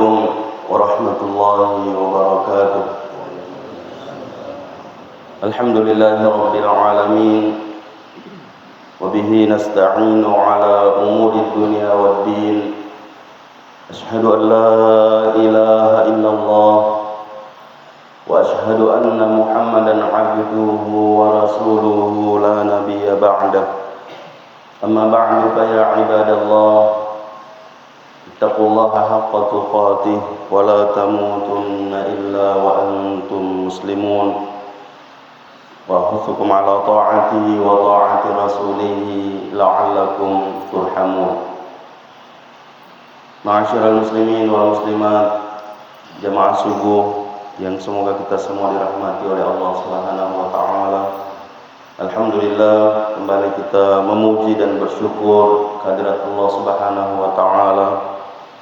عليكم ورحمة الله وبركاته. الحمد لله رب العالمين، وبه نستعين على أمور الدنيا والدين. أشهد أن لا إله إلا الله، وأشهد أن محمدا عبده ورسوله لا نبي بعده. أما بعد فيا عباد الله، اتقوا الله حق تقاته ولا تموتن إلا وأنتم مسلمون، وأحثكم على طاعته وطاعة رسوله لعلكم ترحمون. Ma'asyiral muslimin wal muslimat, jamaah subuh yang semoga kita semua dirahmati oleh Allah Subhanahu wa taala. Alhamdulillah, kembali kita memuji dan bersyukur kehadirat Allah Subhanahu wa taala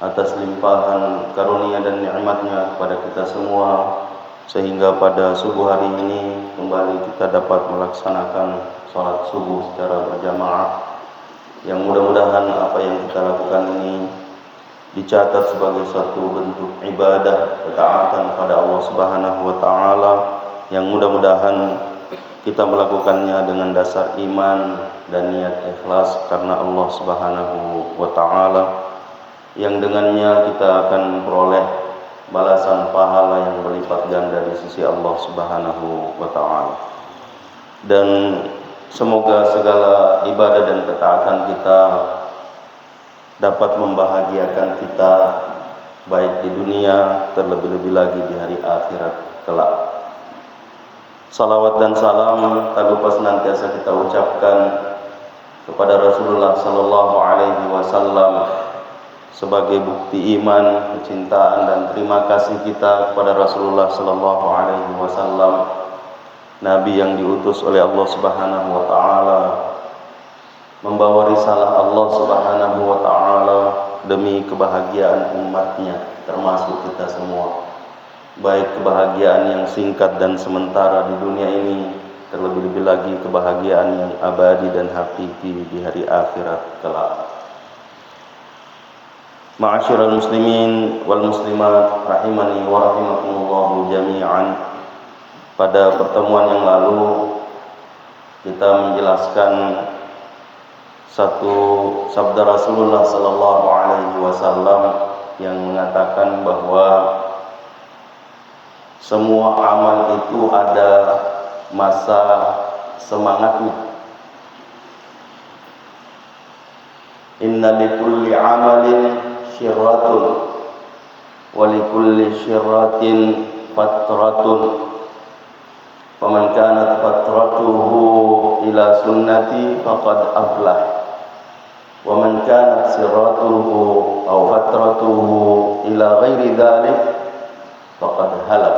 atas limpahan karunia dan nikmatnya kepada kita semua, sehingga pada subuh hari ini kembali kita dapat melaksanakan salat subuh secara berjamaah. Yang mudah-mudahan apa yang kita lakukan ini dicatat sebagai suatu bentuk ibadah ketaatan pada Allah Subhanahu wa taala, yang mudah-mudahan kita melakukannya dengan dasar iman dan niat ikhlas karena Allah Subhanahu wa taala, yang dengannya kita akan peroleh balasan pahala yang berlipat ganda di sisi Allah Subhanahu wa taala. Dan semoga segala ibadah dan ketaatan kita dapat membahagiakan kita baik di dunia, terlebih-lebih lagi di hari akhirat kelak. Salawat dan salam tak lupa senantiasa kita ucapkan kepada Rasulullah sallallahu alaihi wasallam sebagai bukti iman, kecintaan dan terima kasih kita kepada Rasulullah sallallahu alaihi wasallam, nabi yang diutus oleh Allah Subhanahu wa taala membawa risalah Allah Subhanahu wa taala demi kebahagiaan umatnya, termasuk kita semua. Baik kebahagiaan yang singkat dan sementara di dunia ini, terlebih-lebih lagi kebahagiaan yang abadi dan hakiki di hari akhirat kelak. Ma'asyiral muslimin wal muslimat rahimani wa rahimakumullah jami'an. Pada pertemuan yang lalu kita menjelaskan satu sabda Rasulullah sallallahu alaihi wasallam yang mengatakan bahwa semua amal itu ada masa semangatnya. Inna likulli amalin syirratun wa likulli syirratin fatratun. Faman kanat fatratuhu ila sunnati faqad aflah. Wa man kanat siratuhu aw fatratuhu ila ghairi dzalik faqad halak.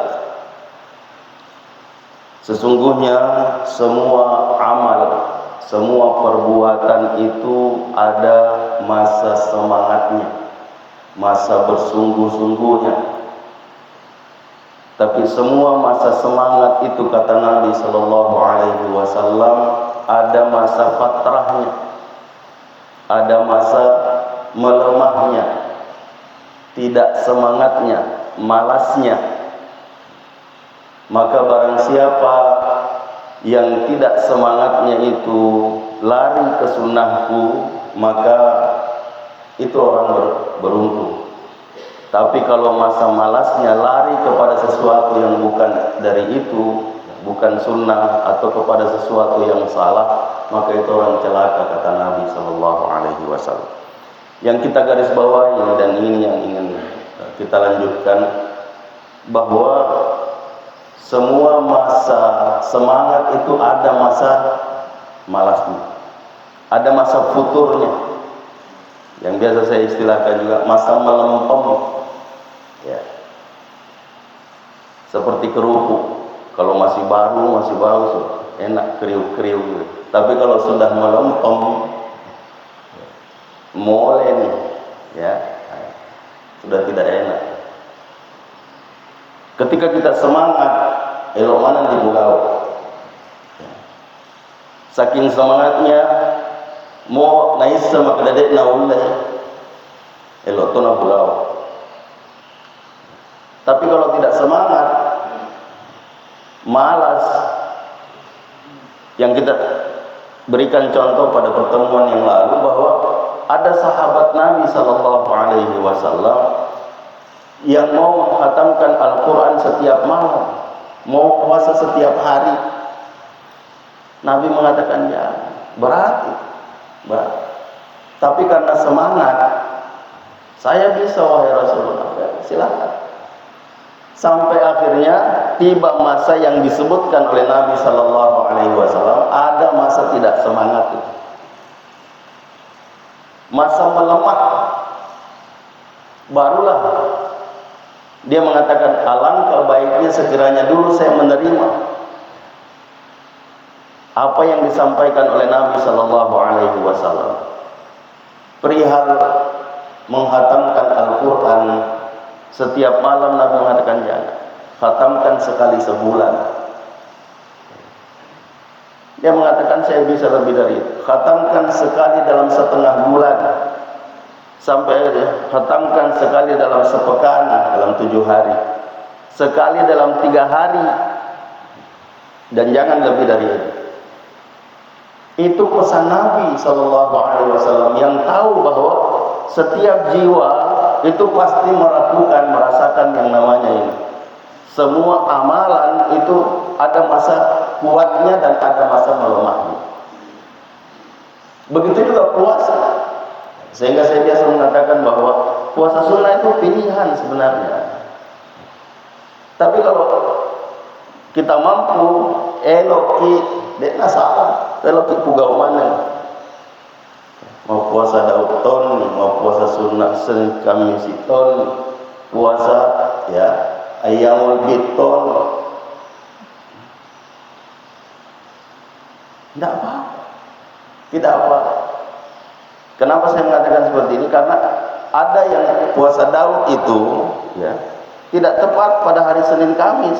Sesungguhnya semua amal, semua perbuatan itu ada masa semangatnya, masa bersungguh-sungguhnya. Tapi semua masa semangat itu, kata Nabi sallallahu alaihi wasallam, ada masa fatrahnya, ada masa melemahnya, tidak semangatnya, malasnya. Maka barang siapa yang tidak semangatnya itu lari ke sunnahku, maka itu orang beruntung. Tapi kalau masa malasnya lari kepada sesuatu yang bukan dari itu, bukan sunnah, atau kepada sesuatu yang salah, maka itu orang celaka, kata Nabi sallallahu alaihi wasallam. Yang kita garis bawahi dan ini yang ingin kita lanjutkan, bahwa semua masa semangat itu ada masa malasnya, ada masa futurnya, yang biasa saya istilahkan juga masa melempem. Ya, seperti kerupuk, kalau masih baru enak kriuk-kriuk gitu. Tapi kalau sudah melempem, molen, ya, sudah tidak enak. Ketika kita semangat, elok mana dibulau. Saking semangatnya, mau naik sama kedadek na ulai, elok tu na bulau. Tapi kalau tidak semangat, malas. Yang kita berikan contoh pada pertemuan yang lalu bahwa ada sahabat Nabi Sallallahu Alaihi Wasallam yang mau menghatamkan Al-Quran setiap malam, mau puasa setiap hari. Nabi mengatakan ya, berat. Tapi karena semangat, saya bisa wahai Rasulullah, ya, silakan. Sampai akhirnya tiba masa yang disebutkan oleh Nabi Sallallahu Alaihi Wasallam, ada masa tidak semangat itu, masa melemah. Barulah dia mengatakan, alangkah baiknya sekiranya dulu saya menerima apa yang disampaikan oleh Nabi Sallallahu Alaihi Wasallam perihal menghatamkan Al-Quran setiap malam. Nabi mengatakan jangan, khatamkan sekali sebulan. Dia mengatakan saya bisa lebih dari itu, khatamkan sekali dalam setengah bulan, sampai khatamkan sekali dalam sepekan, dalam 7 hari, sekali dalam 3 hari, dan jangan lebih dari itu. Itu pesan Nabi Sallallahu Alaihi Wasallam yang tahu bahwa setiap jiwa itu pasti merasakan yang namanya ini. Semua amalan itu ada masa kuatnya dan ada masa melemahnya. Begitu juga puasa. Sehingga saya biasa mengatakan bahwa puasa sunnah itu pilihan sebenarnya. Tapi kalau kita mampu eloki dek nasalah, eloki pugau mana? Mau puasa dauton, mau puasa sunnah Senin Kamis ton, puasa ya ayamul biton, tidak apa. Kenapa saya mengatakan seperti ini? Karena ada yang puasa Daud itu ya tidak tepat pada hari Senin Kamis.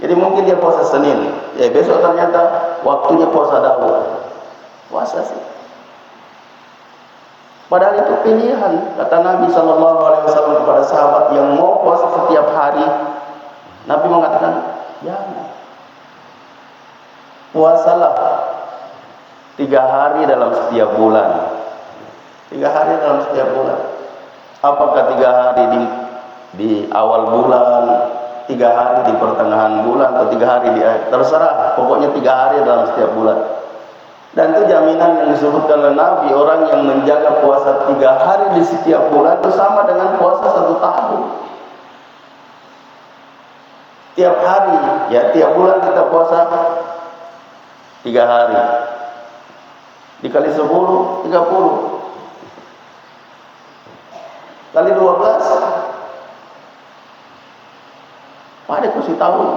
Jadi mungkin dia puasa Senin, ya besok ternyata waktunya puasa Daud. Puasa sih. Padahal itu pilihan, kata Nabi Sallallahu Alaihi Wasallam kepada sahabat yang mau puasa setiap hari. Nabi mengatakan, ya, puasalah 3 hari dalam setiap bulan. 3 hari dalam setiap bulan. Apakah 3 hari di awal bulan, 3 hari di pertengahan bulan, atau 3 hari di akhir, terserah. Pokoknya 3 hari dalam setiap bulan. Dan itu jaminan yang disebutkan oleh Nabi, orang yang menjaga puasa 3 hari di setiap bulan itu sama dengan puasa 1 tahun. Tiap hari, ya tiap bulan kita puasa 3 hari. Dikali 10, 30. Kali 12, pada kursi tahun.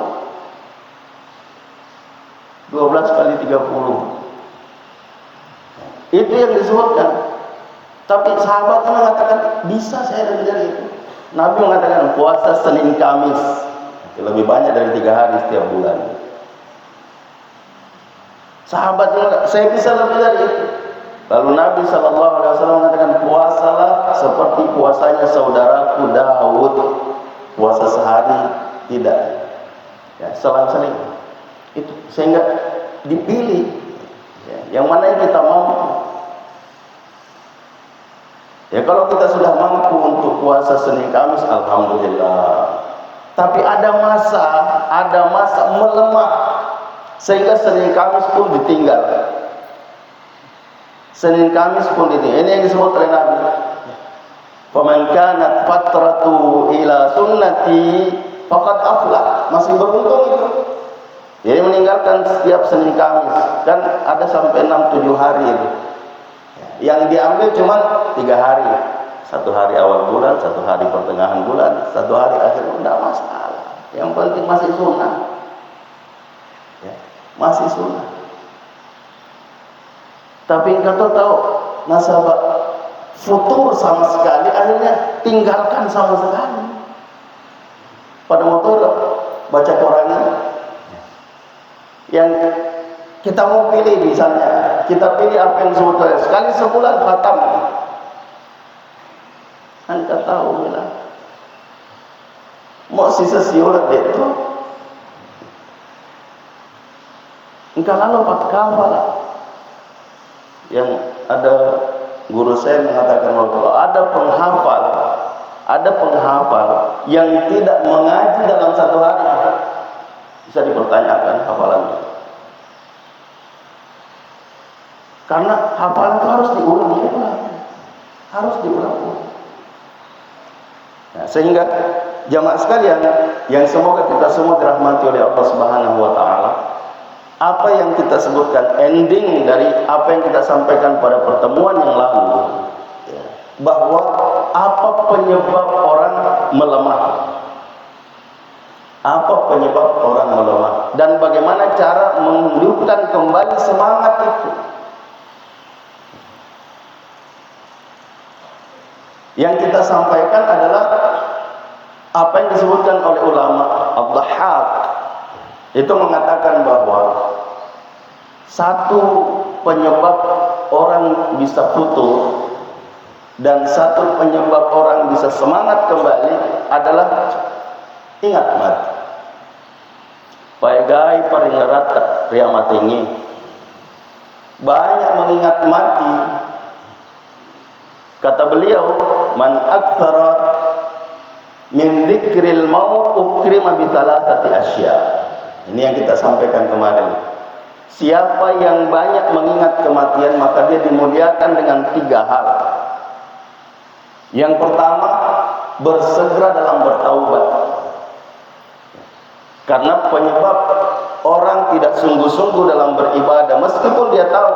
12 kali 30. Itu yang disebutkan. Tapi sahabat mengatakan bisa saya lebih dari itu. Nabi mengatakan puasa Senin Kamis lebih banyak dari 3 hari setiap bulan. Sahabat mengatakan saya bisa lebih dari itu. Lalu Nabi Sallallahu Alaihi Wasallam mengatakan puasalah seperti puasanya saudaraku Daud, puasa sehari tidak, ya, selang-seling. Itu sehingga dipilih ya, yang mana yang kita mampu. Ya kalau kita sudah mampu untuk puasa Senin Kamis, alhamdulillah. Tapi ada masa melemah, sehingga Senin Kamis pun ditinggal. Senin Kamis pun ditinggal. Ini yang disebut oleh Nabi. Faman kanat fatratu ila sunnati faqad aflah. Masih beruntung itu. Jadi meninggalkan setiap Senin Kamis, kan ada sampai 6-7 hari itu. Yang diambil cuma 3 hari. 1 hari awal bulan, 1 hari pertengahan bulan, 1 hari akhir bulan, tidak masalah. Yang penting masih sunnah. Ya, masih sunnah. Tapi engkau tahu nasabah futur sama sekali, akhirnya tinggalkan sama sekali. Pada motor baca Qurannya. Yang kita mau pilih misalnya, kita pilih apa yang sebetulnya sekali sebulan khatam. Anda tahu bilang Mau sisa siulat itu. Engkau lalu patkal yang ada guru saya mengatakan bahwa ada penghafal yang tidak mengaji dalam satu hari, bisa dipertanyakan hafalannya. Karena hafalan itu harus diulang-ulang, Nah, sehingga jamaah sekalian yang semoga kita semua dirahmati oleh Allah Subhanahu wa taala, apa yang kita sebutkan ending dari apa yang kita sampaikan pada pertemuan yang lalu, bahwa apa penyebab orang melemah, dan bagaimana cara menghidupkan kembali semangat itu. Yang kita sampaikan adalah apa yang disebutkan oleh ulama Ad-Dhahhak, itu mengatakan bahwa satu penyebab orang bisa putus dan satu penyebab orang bisa semangat kembali adalah ingat mati. Paigai paling rata riamat ini banyak mengingat mati. Kata beliau, man aktsara min dzikril maut ukrima bi thalathati asya. Ini yang kita sampaikan kemarin. Siapa yang banyak mengingat kematian, maka dia dimuliakan dengan 3 hal. Yang pertama, bersegera dalam bertaubat. Karena penyebab orang tidak sungguh-sungguh dalam beribadah, meskipun dia tahu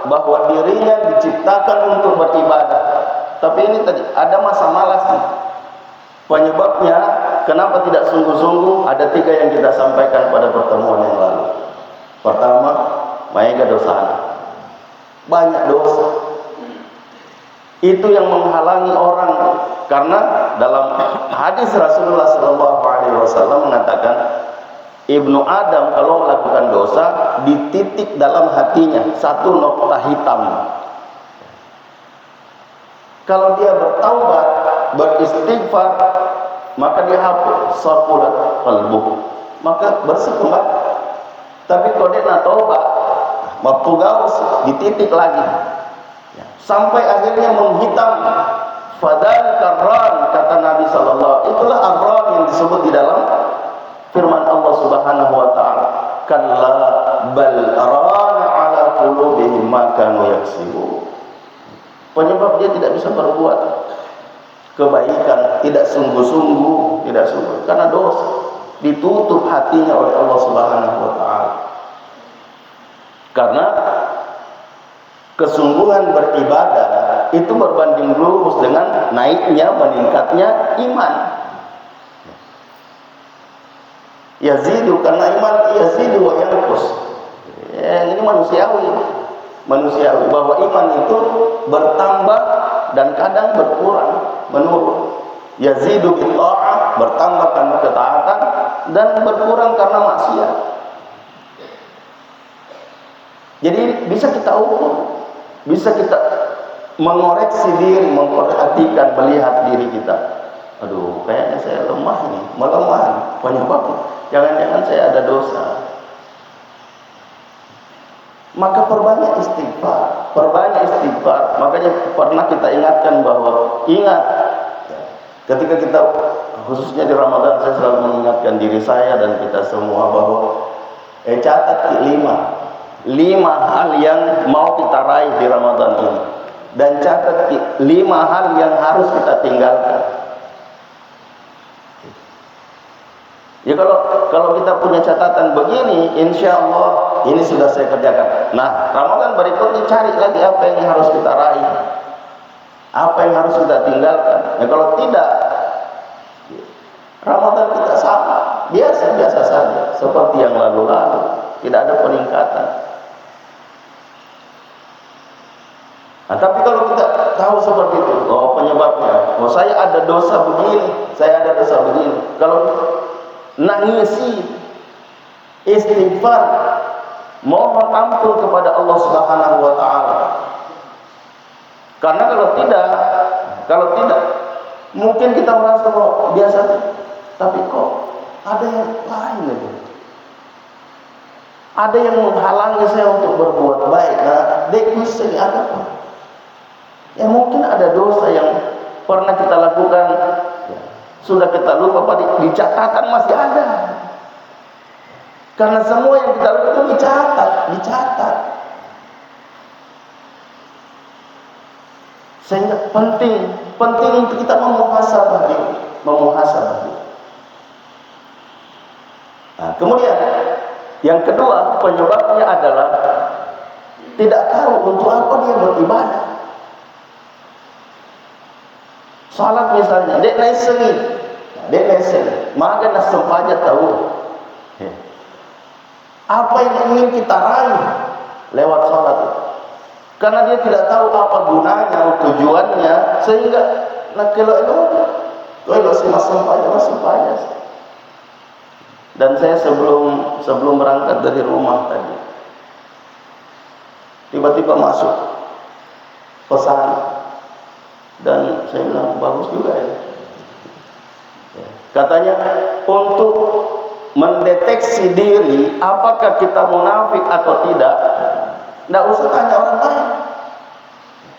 bahwa dirinya diciptakan untuk beribadah, tapi ini tadi ada masa malas nih. Penyebabnya kenapa tidak sungguh-sungguh, ada 3 yang kita sampaikan pada pertemuan yang lalu. Pertama, maega dosa, banyak dosa. Itu yang menghalangi orang, karena dalam hadis Rasulullah SAW mengatakan, Ibnu Adam kalau melakukan dosa dititik dalam hatinya 1 noktah hitam. Kalau dia bertaubat, beristighfar, maka dia hapus saqulat qalbuh, maka bersih kembali. Tapi kalau dia nak taubat, mabtugaus dititik lagi, sampai akhirnya menghitam. Fadal karran, kata Nabi sallallahu, itulah arran yang disebut di dalam firman Allah Subhanahu wa taala, kalla bal arana ala qulubihim ma kanu yaksibun. Penyebab dia tidak bisa berbuat kebaikan, tidak sungguh-sungguh, karena dosa. Ditutup hatinya oleh Allah Subhanahu wa taala. Karena kesungguhan beribadah itu berbanding lurus dengan naiknya, meningkatnya iman. Yazidu, karena iman yazidu wa yanqus. Ini manusiawi, bahwa iman itu bertambah dan kadang berkurang, menurun. Yazidu bil ta'ah, bertambah karena ketaatan, dan berkurang karena maksiat. Jadi bisa kita ukur, bisa kita mengoreksi diri, memperhatikan, melihat diri kita. Aduh, kayaknya saya lemah nih, melemah. Penyebabnya, jangan-jangan saya ada dosa. Maka perbanyak istighfar. Makanya pernah kita ingatkan bahwa ketika kita, khususnya di Ramadan, saya selalu mengingatkan diri saya dan kita semua bahwa catat 5 hal yang mau kita raih di Ramadan ini, dan catat 5 hal yang harus kita tinggalkan. Ya kalau kita punya catatan begini, insya Allah ini sudah saya kerjakan. Nah, Ramadan berikutnya cari lagi apa yang harus kita raih, apa yang harus kita tinggalkan. Nah, kalau tidak, Ramadan kita sama, biasa saja, seperti yang lalu-lalu, tidak ada peningkatan. Nah, tapi kalau kita tahu seperti itu, oh penyebabnya, oh saya ada dosa begini, kalau nangisi, istighfar, mohon ampun kepada Allah Subhanahu wa taala. Karena kalau tidak, mungkin kita merasa biasa. Tapi kok ada yang lain lagi. Ada yang menghalangi saya untuk berbuat baik. Nah, dekuis ini ada apa? Ya mungkin ada dosa yang pernah kita lakukan, sudah kita lupa, di catatan masih ada. Karena semua yang kita lakukan itu dicatat. Sehingga penting untuk kita memuhasabah diri. Nah, kemudian yang kedua penyebabnya adalah tidak tahu untuk apa dia beribadah. Salat misalnya, dek naik sengit, maka nak sempaja tahu apa yang ingin kita raih lewat salat. Karena dia tidak tahu apa gunanya, tujuannya, sehingga nak kalau si masam saja. Dan saya sebelum berangkat dari rumah tadi, tiba-tiba masuk pesan. Dan saya bilang bagus juga ya. Katanya untuk mendeteksi diri apakah kita munafik atau tidak usah tanya orang lain.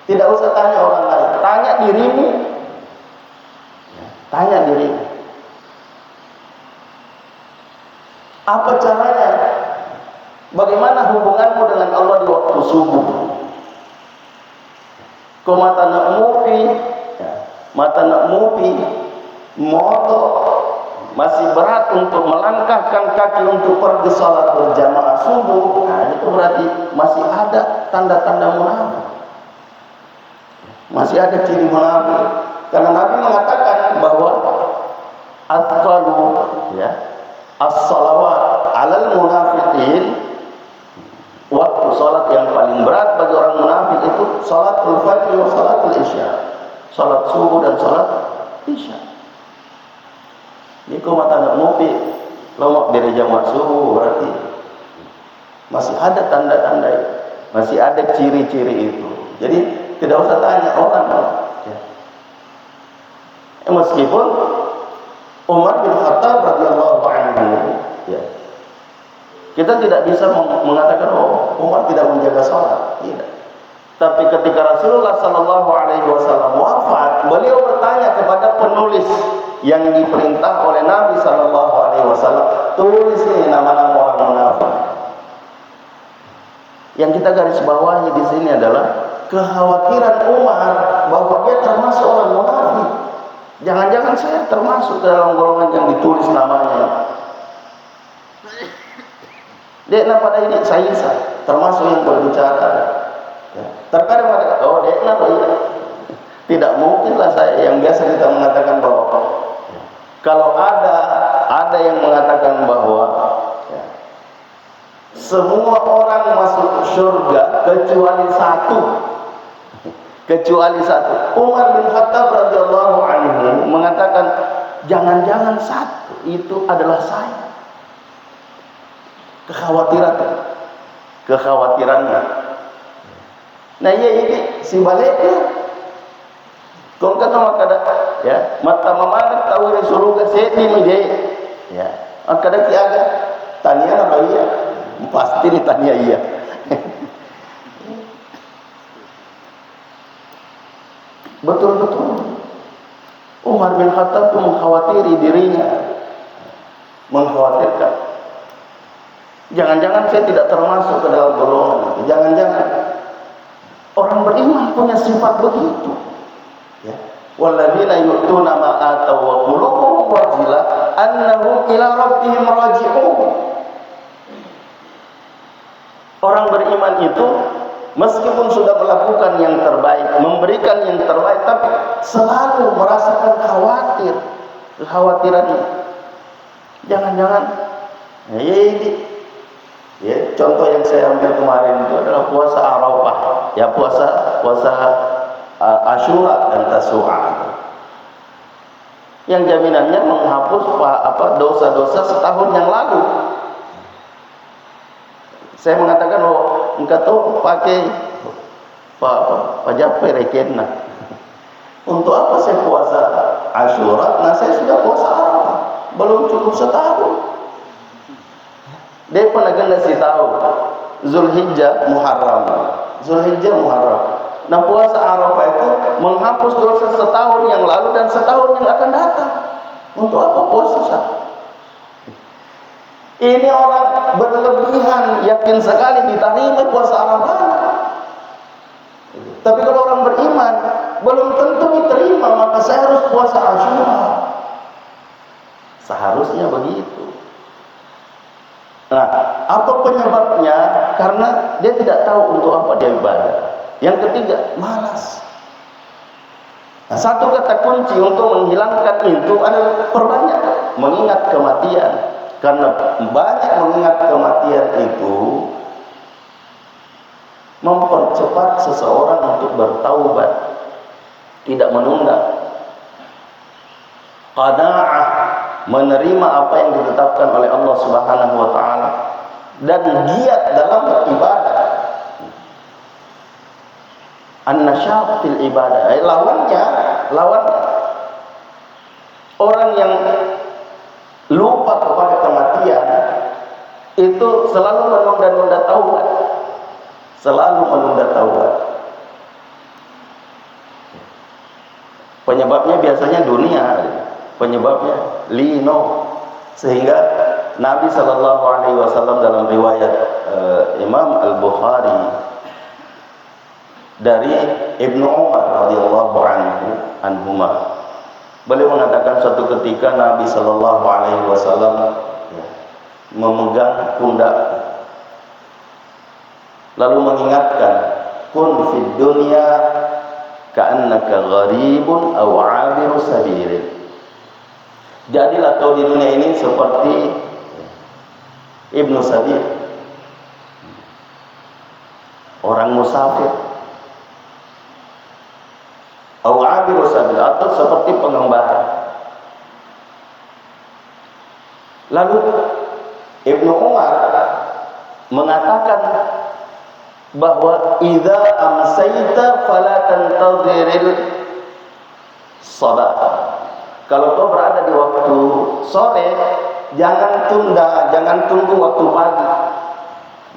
Tidak usah tanya orang lain. Tanya dirimu. Tanya dirimu. Apa caranya? Bagaimana hubunganmu dengan Allah di waktu subuh? Kau mata nak mupi, moto masih berat untuk melangkahkan kaki untuk pergi salat berjamaah subuh. Nah, itu berarti masih ada tanda-tanda munafik. Masih ada ciri munafik. Karena Nabi mengatakan bahwa atqalu as-salawat 'alal munafiqin. Waktu salat yang paling berat bagi orang munafik itu salatul fajr wa salatul isya. Salat subuh dan salat isya. Ini kau mata nak mupi, lomak dari jamaah subuh berarti masih ada tanda-tanda, masih ada ciri-ciri itu. Jadi tidak usah tanya orang. Meskipun Umar bin Khattab radhiyallahu anhu, kita tidak bisa mengatakan Umar tidak menjaga sholat, tidak. Tapi ketika Rasulullah Sallallahu Alaihi Wasallam wafat, beliau bertanya kepada penulis yang diperintah oleh Nabi Sallallahu Alaihi Wasallam, tulis ini nama-nama orang munafik. Yang kita garis bawahi di sini adalah kekhawatiran Umar bahwa dia termasuk orang munafik. Jangan-jangan saya termasuk dalam golongan yang ditulis namanya. Dek pada ini saya termasuk yang berbicara. Terkadang ada, dek ini. Tidak mungkinlah saya yang biasa kita mengatakan bahwa kalau ada yang mengatakan bahwa semua orang masuk surga kecuali satu. Umar bin Khattab radhiyallahu anhu mengatakan jangan-jangan satu itu adalah saya. Kekhawatirannya. Nah ini si baliknya. Kau kata makada mata mamanak tahu ni surga sedi mide. Akada kiaga tanya apa iya? Pasti ditanya iya. Betul-betul. Umar bin Khattab itu mengkhawatiri dirinya. Mengkhawatirkan. Jangan-jangan saya tidak termasuk ke dalam golongan. Jangan-jangan orang beriman punya sifat begitu. Walladzina yu'tuna ma ataw wa qulubuhum wajilah annahum ila rabbihim raji'un. Orang beriman itu meskipun sudah melakukan yang terbaik, memberikan yang terbaik, tapi selalu merasakan kekhawatirannya. Jangan-jangan ini contoh yang saya ambil kemarin itu adalah puasa Arafah, puasa Asyura dan Tasu'a. Yang jaminannya menghapus dosa-dosa setahun yang lalu. Saya mengatakan engkau tuh pakai pajak perekenna. Untuk apa saya puasa Asyura? Nah saya sudah puasa Arafah. belum cukup setahun. Dia pernah ngasih tahu Zulhijjah Muharram. Nah, puasa Arafah itu menghapus dosa setahun yang lalu dan setahun yang akan datang. Untuk apa puasa? Ini orang berlebihan, yakin sekali diterima puasa Arafah. Tapi kalau orang beriman, belum tentu diterima, maka saya harus puasa Asyura. Seharusnya begitu. Nah, apa penyebabnya? Karena dia tidak tahu untuk apa dia ibadah. Yang ketiga, malas. Nah, satu kata kunci untuk menghilangkan itu adalah perbanyak mengingat kematian. Karena banyak mengingat kematian itu mempercepat seseorang untuk bertaubat, tidak menunda. Qanaah, menerima apa yang ditetapkan oleh Allah Subhanahu wa taala, dan giat dalam beribadah. An-nasyat fil ibadah. Lawannya orang yang lupa kepada kematian itu selalu menunda-nunda taubat. Penyebabnya biasanya dunia, penyebabnya lino, sehingga Nabi Shallallahu Alaihi Wasallam dalam riwayat Imam Al-Bukhari dari Ibnu Umar radhiyallahu anhuma, beliau mengatakan suatu ketika Nabi Shallallahu Alaihi Wasallam memegang pundak, lalu mengingatkan, kun fid dunya ka'annaka gharibun aw 'abiru sabil. Jadilah kau di dunia ini seperti Ibnu Sabil, orang musafir, aw 'abiru sabil, atau seperti pengembara. Lalu Ibnu Umar mengatakan bahwa idza amsayta fala tantadhiril shalah. Kalau kau berada di waktu sore, jangan tunda, jangan tunggu waktu pagi.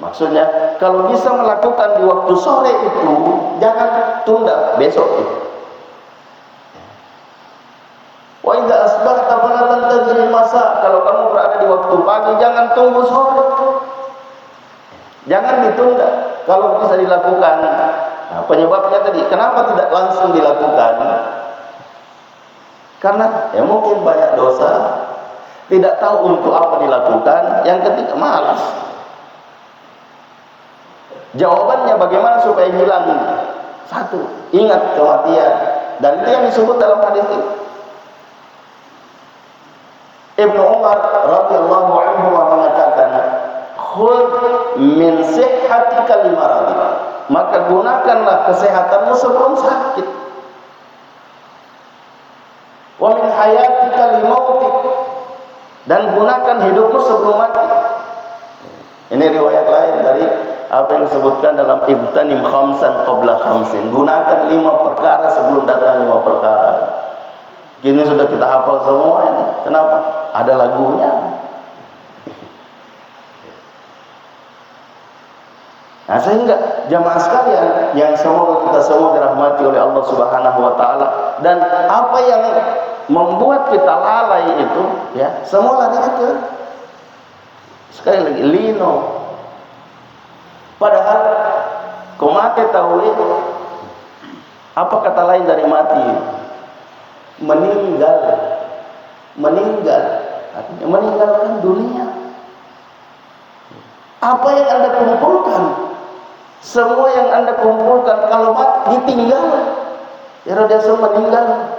Maksudnya, kalau bisa melakukan di waktu sore itu, jangan tunda besok itu. Wa idza asbahta fala tantadhiril masa. Kalau kamu berada di waktu pagi, jangan tunggu sore. Jangan ditunda. Kalau bisa dilakukan. Nah, penyebabnya tadi, kenapa tidak langsung dilakukan? Karena ya mungkin banyak dosa, tidak tahu untuk apa dilakukan. Yang ketiga, malas. Jawabannya bagaimana supaya hilang? Satu, ingat kematian. Dan itu yang disebut dalam hadis ini. Ibnu Umar radhiyallahu anhu mengatakan, khudh min sihhatika limaradik, maka gunakanlah kesehatanmu sebelum sakit. Wa min hayatika limautik, dan gunakan hidupmu sebelum mati. Ini riwayat lain dari apa yang disebutkan dalam ibtanim khamsan qabla khamsin. Gunakan 5 perkara sebelum datang 5 perkara. Kini sudah kita hafal semua ini. Kenapa? Ada lagunya. Nah, sehingga jamaah sekalian yang semoga kita semua dirahmati oleh Allah Subhanahu wa taala, dan apa yang membuat kita lalai itu ya, semua lari ke, sekali lagi, lino. Padahal kau mati tahu itu apa kata lain dari mati? Meninggal. Artinya meninggalkan dunia. Apa yang Anda kumpulkan, semua yang Anda kumpulkan kalau mati ditinggal, ya dia semua meninggal.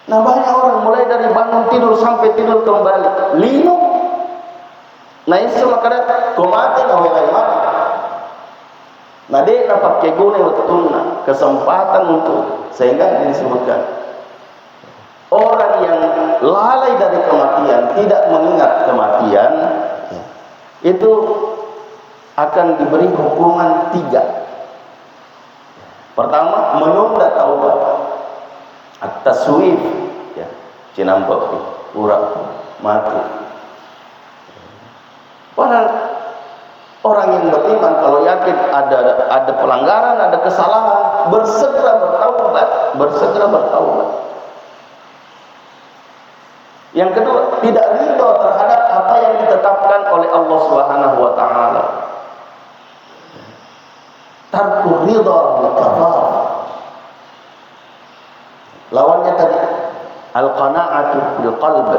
Nah, banyak orang mulai dari bangun tidur sampai tidur kembali lino. Nah, itu makanya komate gawe mana. Nah, dia dapat kegune utuna, kesempatan untuk, sehingga disebutkan orang yang lalai dari kematian, tidak mengingat kematian, itu akan diberi hukuman 3. Pertama, menunda taubat, at-taswif, ya. cinampak urak mati. Padahal orang yang beriman kalau yakin ada pelanggaran, ada kesalahan, bersegera bertaubat. Yang kedua, tidak ridha terhadap apa yang ditetapkan oleh Allah Subhanahu wa taala. Tarku ridha bil qada. Lawannya tadi al-qana'atu bil qalb.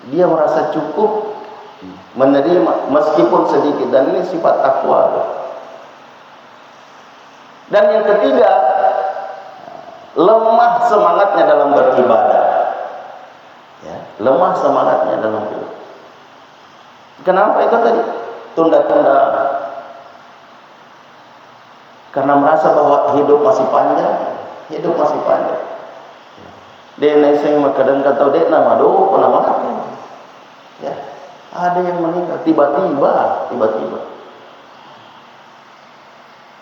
Dia merasa cukup menerima meskipun sedikit, dan ini sifat takwa. Dan yang ketiga, lemah semangatnya dalam beribadah. Ya, lemah semangatnya dalam beribadah. Kenapa itu tadi? Tunda-tunda. Karena merasa bahwa hidup masih panjang. Dia neseng kadang kata dek nama do pernah mati. Ya, ada yang meninggal tiba-tiba.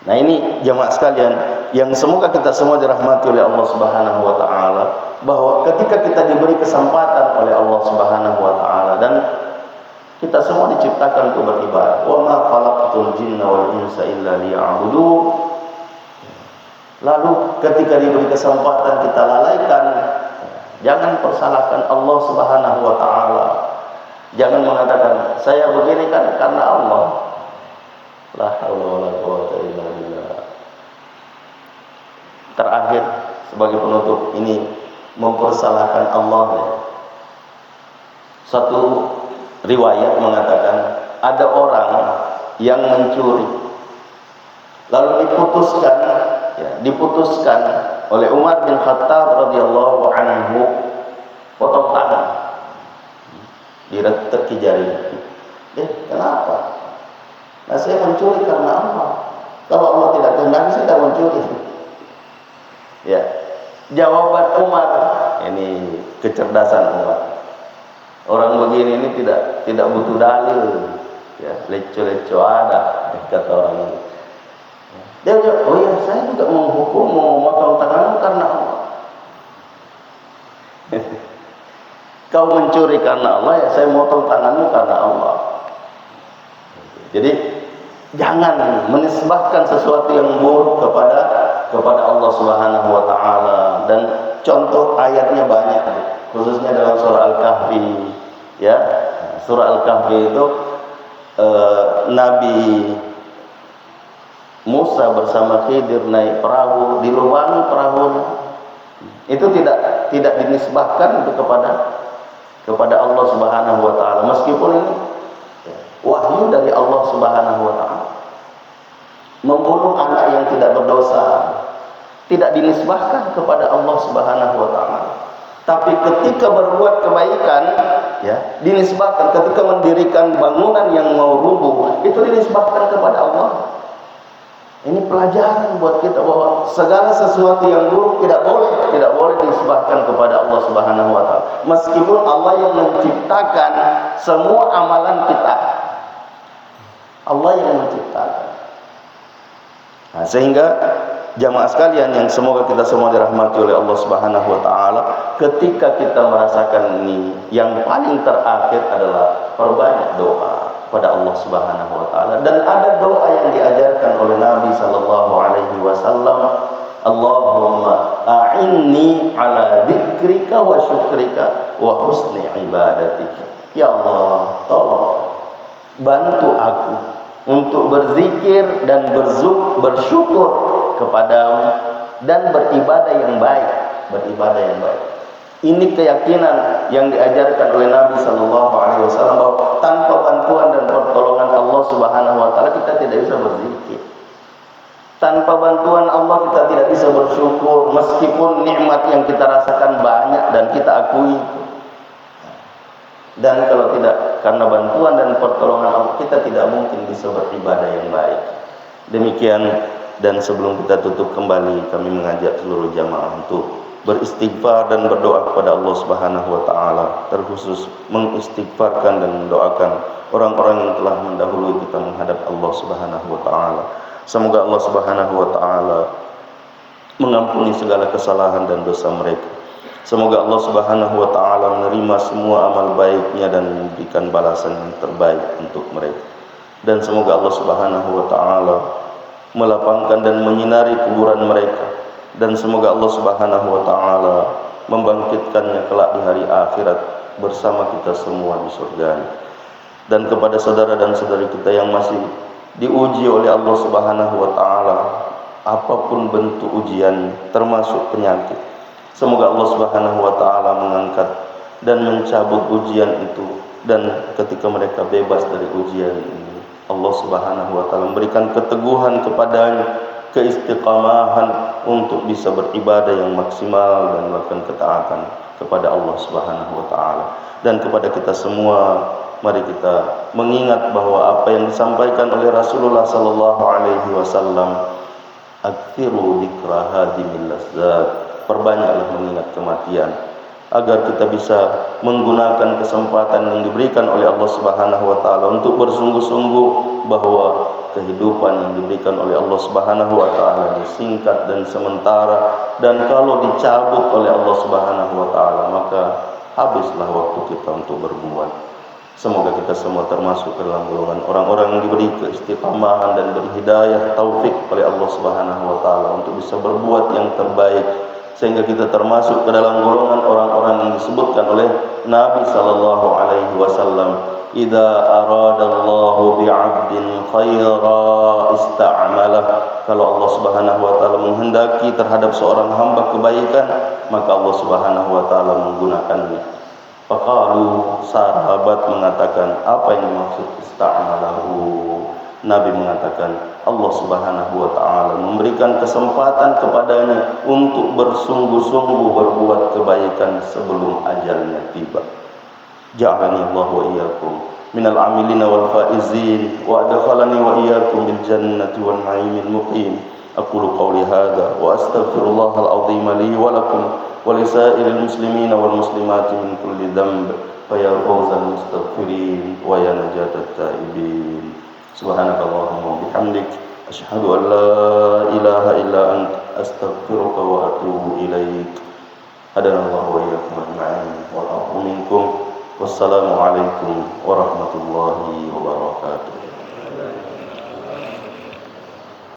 Nah ini jemaah sekalian yang semoga kita semua dirahmati oleh Allah Subhanahu wa taala, bahwa ketika kita diberi kesempatan oleh Allah Subhanahu wa taala dan kita semua diciptakan untuk beribadah. Wa ma khalaqtul jinna wal insa illa liya'budun. Lalu ketika diberi kesempatan kita lalaikan, jangan persalahkan Allah Subhanahu wa taala. Jangan mengatakan saya begini kan karena Allah. La haula wala quwwata illa billah. Terakhir sebagai penutup, ini mempersalahkan Allah. Satu riwayat mengatakan ada orang yang mencuri, lalu diputuskan oleh Umar bin Khattab radhiyallahu anhu potong tangan, diretek jari. Kenapa? Nah, saya mencuri karena Allah. Kalau Allah tidak kehendaki, saya tidak mencuri. Ya, jawaban Umar, ini kecerdasan Umar. Orang begini ini tidak butuh dalil, ya, leco-leco ada, kata orang ini. Dia jawab, oh ya, saya juga mau motong tanganmu karena Allah. Kau mencuri karena Allah, ya saya motong tanganmu karena Allah. Jadi jangan menisbahkan sesuatu yang buruk kepada Allah Subhanahu wa taala. Dan contoh ayatnya banyak, khususnya dalam surah Al-Kahfi. Ya, surah Al-Kahfi itu Nabi Musa bersama Khidir naik perahu, dilubangi perahunya. Itu tidak dinisbahkan itu kepada Allah Subhanahu wa taala, meskipun ini wahyu dari Allah Subhanahu wa taala. Membunuh anak yang tidak berdosa tidak dinisbahkan kepada Allah Subhanahu wa taala. Tapi ketika berbuat kebaikan, ya, dinisbahkan. Ketika mendirikan bangunan yang mau rubuh, itu dinisbahkan kepada Allah. Ini pelajaran buat kita bahwa segala sesuatu yang buruk tidak boleh dinisbahkan kepada Allah Subhanahu wa taala. Meskipun Allah yang menciptakan semua amalan kita. Allah yang menciptakan. Nah, sehingga jamaah sekalian yang semoga kita semua dirahmati oleh Allah Subhanahu wa taala, ketika kita merasakan ini, yang paling terakhir adalah perbanyak doa pada Allah Subhanahu wa taala. Dan ada doa yang diajarkan oleh Nabi sallallahu alaihi wasallam, Allahumma a'inni ala dzikrika wa syukrika wa husni ibadatika. Ya Allah, tolong bantu aku untuk berzikir dan bersyukur kepadamu dan beribadah yang baik. Ini keyakinan yang diajarkan oleh Nabi sallallahu alaihi wasallam, bahwa tanpa bantuan dan pertolongan Allah Subhanahu wa taala kita tidak bisa berzikir. Tanpa bantuan Allah kita tidak bisa bersyukur, meskipun nikmat yang kita rasakan banyak dan kita akui itu. Dan kalau tidak karena bantuan dan pertolongan Allah, kita tidak mungkin bisa beribadah yang baik. Demikian, dan sebelum kita tutup kembali, kami mengajak seluruh jamaah untuk beristighfar dan berdoa kepada Allah Subhanahu wa taala, terkhusus mengistighfarkan dan mendoakan orang-orang yang telah mendahului kita menghadap Allah Subhanahu wa taala. Semoga Allah Subhanahu wa taala mengampuni segala kesalahan dan dosa mereka. Semoga Allah Subhanahu wa taala menerima semua amal baiknya dan memberikan balasan yang terbaik untuk mereka. Dan semoga Allah Subhanahu wa taala melapangkan dan menyinari kuburan mereka, dan semoga Allah Subhanahu wa taala membangkitkannya kelak di hari akhirat bersama kita semua di surga. Dan kepada saudara dan saudari kita yang masih diuji oleh Allah Subhanahu wa taala, apapun bentuk ujian termasuk penyakit, semoga Allah Subhanahu wa taala mengangkat dan mencabut ujian itu, dan ketika mereka bebas dari ujian ini, Allah Subhanahu wa taala memberikan keteguhan kepadanya, keistiqamahan untuk bisa beribadah yang maksimal dan melakukan ketaatan kepada Allah Subhanahu wa taala. Dan kepada kita semua, mari kita mengingat bahwa apa yang disampaikan oleh Rasulullah sallallahu alaihi wasallam, aktsiru dzikra hadimil lazzat, perbanyaklah mengingat kematian, agar kita bisa menggunakan kesempatan yang diberikan oleh Allah Subhanahu wa taala untuk bersungguh-sungguh bahwa kehidupan yang diberikan oleh Allah Subhanahu wa taala singkat dan sementara, dan kalau dicabut oleh Allah Subhanahu wa taala maka habislah waktu kita untuk berbuat. Semoga kita semua termasuk ke dalam golongan orang-orang yang diberi keistiqamahan dan berhidayah taufik oleh Allah Subhanahu wa taala untuk bisa berbuat yang terbaik, sehingga kita termasuk ke dalam golongan orang-orang yang disebutkan oleh Nabi sallallahu alaihi wasallam, "Idza aradallahu bi'abdin khaira ista'malah." Kalau Allah Subhanahu wa taala menghendaki terhadap seorang hamba kebaikan, maka Allah Subhanahu wa taala menggunakannya. Faqalu, sahabat mengatakan, apa yang dimaksud ista'malahu? Nabi mengatakan, Allah Subhanahu wa taala memberikan kesempatan kepadanya untuk bersungguh-sungguh berbuat kebaikan sebelum ajalnya tiba. Ja'alani Allah wa iyyakum minal amilina wal faizin wa adkhalani wa iyyakum bil jannati wan na'imil muqim. Aqulu qawli hadza wa astaghfirullahal azim li wa lakum wa lisairil muslimina wal muslimati min kulli dhanb fa ya fawzal mustaghfirin wa ya najatat taibin. Subhanakallahumma wa bihamdik asyhadu an la ilaha illa anta astaghfiruka wa atubu ilaik. Hadanallahu wa iyyakum ajma'in wa aqulu minkum. Wassalamualaikum warahmatullahi wabarakatuh.